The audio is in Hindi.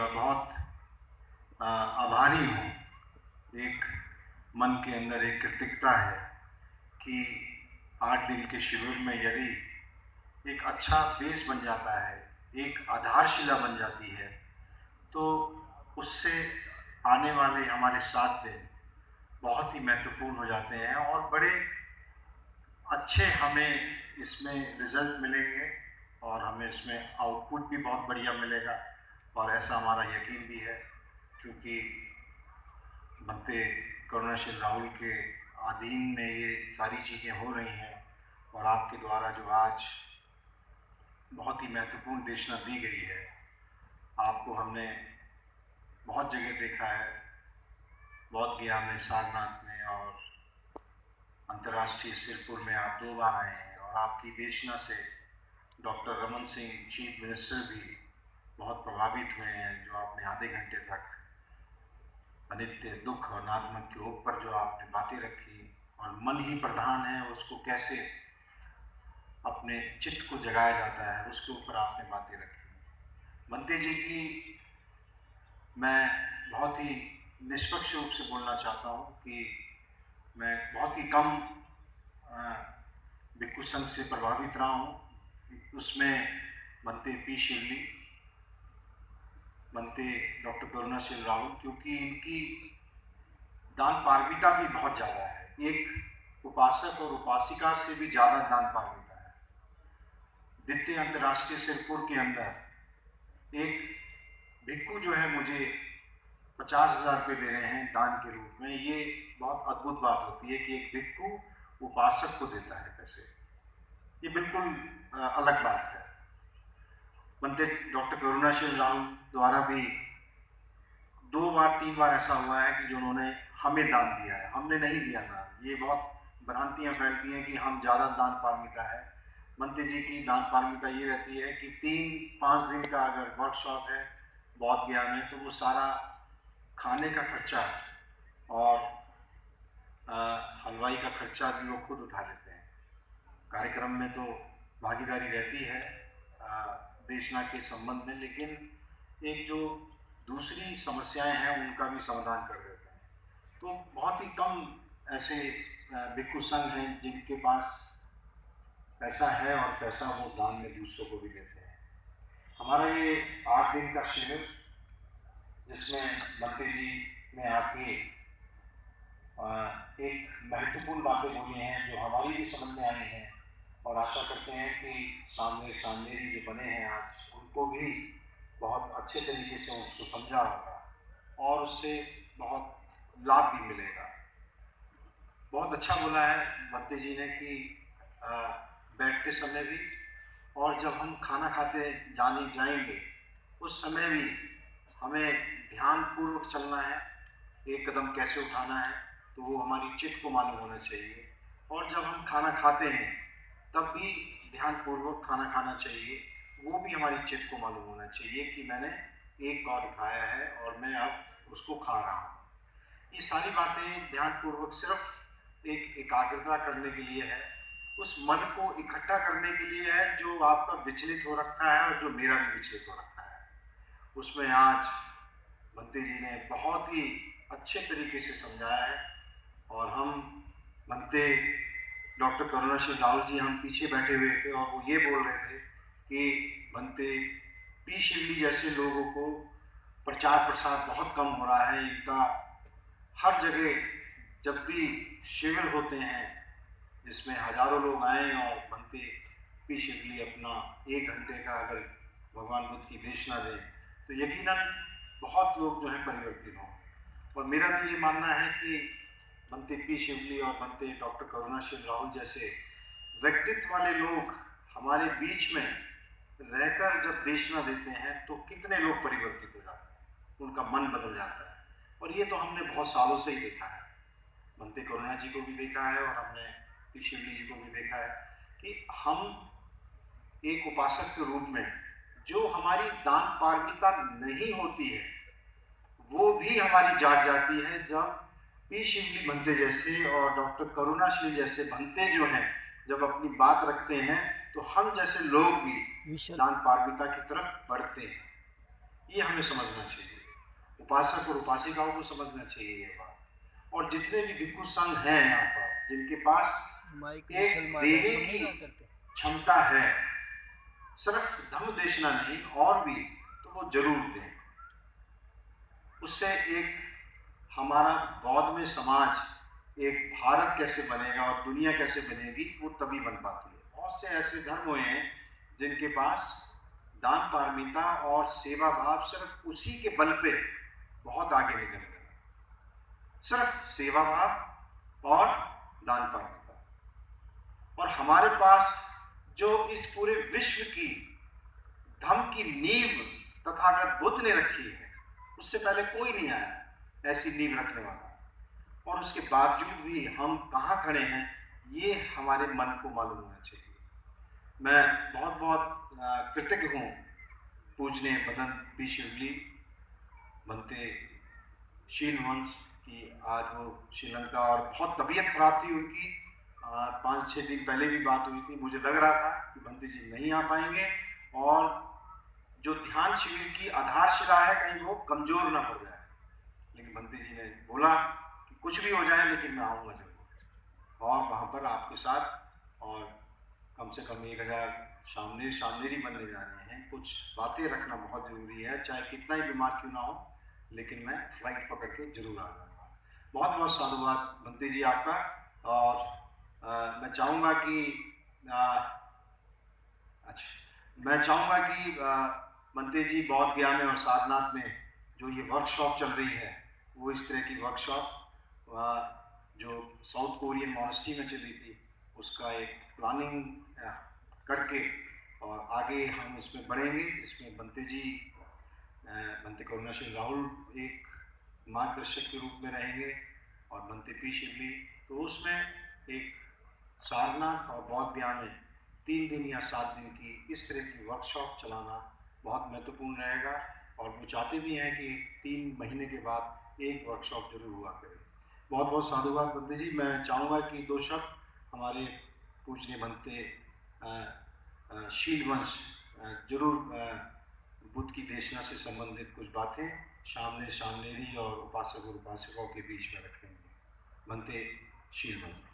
का बहुत आभारी हूँ। एक मन के अंदर एक कृतज्ञता है कि 8 दिन के शिविर में यदि एक अच्छा बेस बन जाता है, एक आधारशिला बन जाती है, तो उससे आने वाले हमारे 7 दिन बहुत ही महत्वपूर्ण हो जाते हैं और बड़े अच्छे हमें इसमें रिजल्ट मिलेंगे और हमें इसमें आउटपुट भी बहुत बढ़िया मिलेगा और ऐसा हमारा यकीन भी है, क्योंकि बनते करुणाशील राहुल के अधीन में ये सारी चीज़ें हो रही हैं और आपके द्वारा जो आज बहुत ही महत्वपूर्ण देशना दी गई है। आपको हमने बहुत जगह देखा है, बौद्ध गया में, सारनाथ में और अंतर्राष्ट्रीय सिरपुर में आप 2 बार आए हैं और आपकी देशना से doctor Raman Singh chief minister भी बहुत प्रभावित हुए हैं। जो आपने आधे घंटे तक अनित्य दुख और नात्मक के ऊपर जो आपने बातें रखी और मन ही प्रधान है, उसको कैसे अपने चित्त को जगाया जाता है, उसके ऊपर आपने बातें रखी। बंते जी की मैं बहुत ही निष्पक्ष रूप से बोलना चाहता हूँ कि मैं बहुत ही कम भिक्खु संघ से प्रभावित रहा हूँ। उसमें बनते पी शिवली, बनते डॉक्टर करुणाशील राहुल, क्योंकि इनकी दान पारमिता भी बहुत ज़्यादा है। एक उपासक और उपासिका से भी ज़्यादा दान पारमिता है। द्वितीय अंतर्राष्ट्रीय सिरपुर के अंदर एक भिक्खु जो है मुझे 50,000 रुपये दे रहे हैं दान के रूप में। ये बहुत अद्भुत बात होती है कि एक भिक्खु उपासक को देता है पैसे। ये बिल्कुल अलग बात है। बनते डॉक्टर करुणाशील राहुल द्वारा भी 2 बार 3 बार ऐसा हुआ है कि जो उन्होंने हमें दान दिया है, हमने नहीं दिया दान। ये बहुत भ्रांतियां फैलती हैं कि हम ज़्यादा दान पारमिता है। मंत्री जी की दान पारमिता ये रहती है कि 3-5 दिन का अगर वर्कशॉप है बौद्ध गया में, तो वो सारा खाने का खर्चा और हलवाई का खर्चा भी वो खुद उठा लेते हैं। कार्यक्रम में तो भागीदारी रहती है देशना के संबंध में, लेकिन एक जो दूसरी समस्याएं हैं उनका भी समाधान कर देते हैं। तो बहुत ही कम ऐसे भिक्खु संघ हैं जिनके पास पैसा है और पैसा वो दान में दूसरों को भी देते हैं। हमारा ये 8 दिन का शिविर, जिसमें मंत्री जी ने आके एक महत्वपूर्ण बातें बोली हैं जो हमारी भी समझ में आई हैं और आशा करते हैं कि सामने जो बने हैं आज, उनको भी बहुत अच्छे तरीके से उसको समझा होगा और उससे बहुत लाभ भी मिलेगा। बहुत अच्छा बोला है भक्ति जी ने कि बैठते समय भी और जब हम खाना खाते जाएंगे उस समय भी हमें ध्यान पूर्वक चलना है। एक कदम कैसे उठाना है तो वो हमारी चित्त को मालूम होना चाहिए, और जब हम खाना खाते हैं तब भी ध्यान पूर्वक खाना खाना चाहिए। वो भी हमारी चित्त को मालूम होना चाहिए कि मैंने एक कौर उठाया है और मैं अब उसको खा रहा हूँ। ये सारी बातें ध्यान पूर्वक सिर्फ एक एकाग्रता करने के लिए है, उस मन को इकट्ठा करने के लिए है जो आपका विचलित हो रखा है और जो मेरा भी विचलित हो रखा है। उसमें आज बंते जी ने बहुत ही अच्छे तरीके से समझाया है और हम बनते डॉक्टर करुणाशील राहुल जी, हम पीछे बैठे हुए थे और वो ये बोल रहे थे कि बनते पी शिवली जैसे लोगों को प्रचार प्रसार बहुत कम हो रहा है। इनका हर जगह जब भी शिविर होते हैं जिसमें हजारों लोग आए और बनते पी शिवली अपना 1 घंटे का अगर भगवान बुद्ध की देशना दें तो यकीनन बहुत लोग जो है परिवर्तित हों। और मेरा भी ये मानना है कि बनते पी शिवली और बनते डॉक्टर करुणाशील राहुल जैसे व्यक्तित्व वाले लोग हमारे बीच में रहकर जब देशना देते हैं तो कितने लोग परिवर्तित हो जाते हैं, उनका मन बदल जाता है। और ये तो हमने बहुत सालों से ही देखा है। बनते करुणा जी को भी देखा है और हमने पी शिवली जी को भी देखा है कि हम एक उपासक के रूप में जो हमारी दान पारमिता नहीं होती है वो भी हमारी जाग जाती है जब पी शिवली बनते जैसे और डॉक्टर करुणाशील जैसे बनते जो हैं जब अपनी बात रखते हैं तो हम जैसे लोग भी दान पारमिता की तरफ बढ़ते हैं। ये हमें समझना चाहिए, उपासक और उपासिकाओं को समझना चाहिए ये बात। और जितने भी भिक्षु संघ हैं यहाँ पर, जिनके पास एक देने की क्षमता है, सिर्फ धर्म देशना नहीं और भी, तो वो जरूर दें। उससे एक हमारा बौद्ध में समाज, एक भारत कैसे बनेगा और दुनिया कैसे बनेगी, वो तभी बन पाती है। बहुत से ऐसे धर्म हुए हैं जिनके पास दान पारमिता और सेवा भाव सिर्फ उसी के बल पे बहुत आगे निकल गए, सिर्फ सेवा भाव और दान पारमिता। और हमारे पास जो इस पूरे विश्व की धर्म की नींव तथागत बुद्ध ने रखी है, उससे पहले कोई नहीं आया ऐसी नींव रखने वाला। और उसके बावजूद भी हम कहाँ खड़े हैं, ये हमारे मन को मालूम होना चाहिए। मैं बहुत बहुत कृतज्ञ हूँ पूजनीय मदन पी शिवली बनते शील वंश की। आज वो श्रीलंका, और बहुत तबीयत खराब थी उनकी, 5-6 दिन पहले भी बात हुई थी। मुझे लग रहा था कि बनते जी नहीं आ पाएंगे, और जो ध्यान शिविर की आधारशिला है कहीं वो कमजोर ना हो जाए। लेकिन बनते जी ने बोला कि कुछ भी हो जाए लेकिन मैं आऊँगा जरूर, और वहाँ पर आपके साथ, और कम से कम 1000 शामनेरी बनने जा रहे हैं। कुछ बातें रखना बहुत ज़रूरी है, चाहे कितना ही बीमार क्यों ना हो, लेकिन मैं फ्लाइट पकड़ के जरूर आ जाऊँगा। बहुत बहुत साधुवाद बनते जी आपका। और मैं चाहूँगा कि बनते जी बौद्ध गया में और सारनाथ में जो ये वर्कशॉप चल रही है, वो इस तरह की वर्कशॉप जो साउथ कोरियन मॉनेस्ट्री में चली थी, उसका एक प्लानिंग करके और आगे हम इसमें बढ़ेंगे। इसमें बनते जी, बनते करुणाशील राहुल एक मार्गदर्शक के रूप में रहेंगे, और बनते पी शिवली। तो उसमें एक सारनाथ और बौद्ध गया में 3 दिन या 7 दिन की इस तरह की वर्कशॉप चलाना बहुत महत्वपूर्ण रहेगा। और वो चाहते भी हैं कि 3 महीने के बाद एक वर्कशॉप जरूर हुआ करे। बहुत बहुत साधुवाद बनते जी। मैं चाहूँगा कि 2 शब्द हमारे पूजनीय बनते शील वंश जरूर बुद्ध की देशना से संबंधित कुछ बातें शामनेरी और उपासक और उपासिकाओं के बीच में रखेंगे। बनते शील वंश।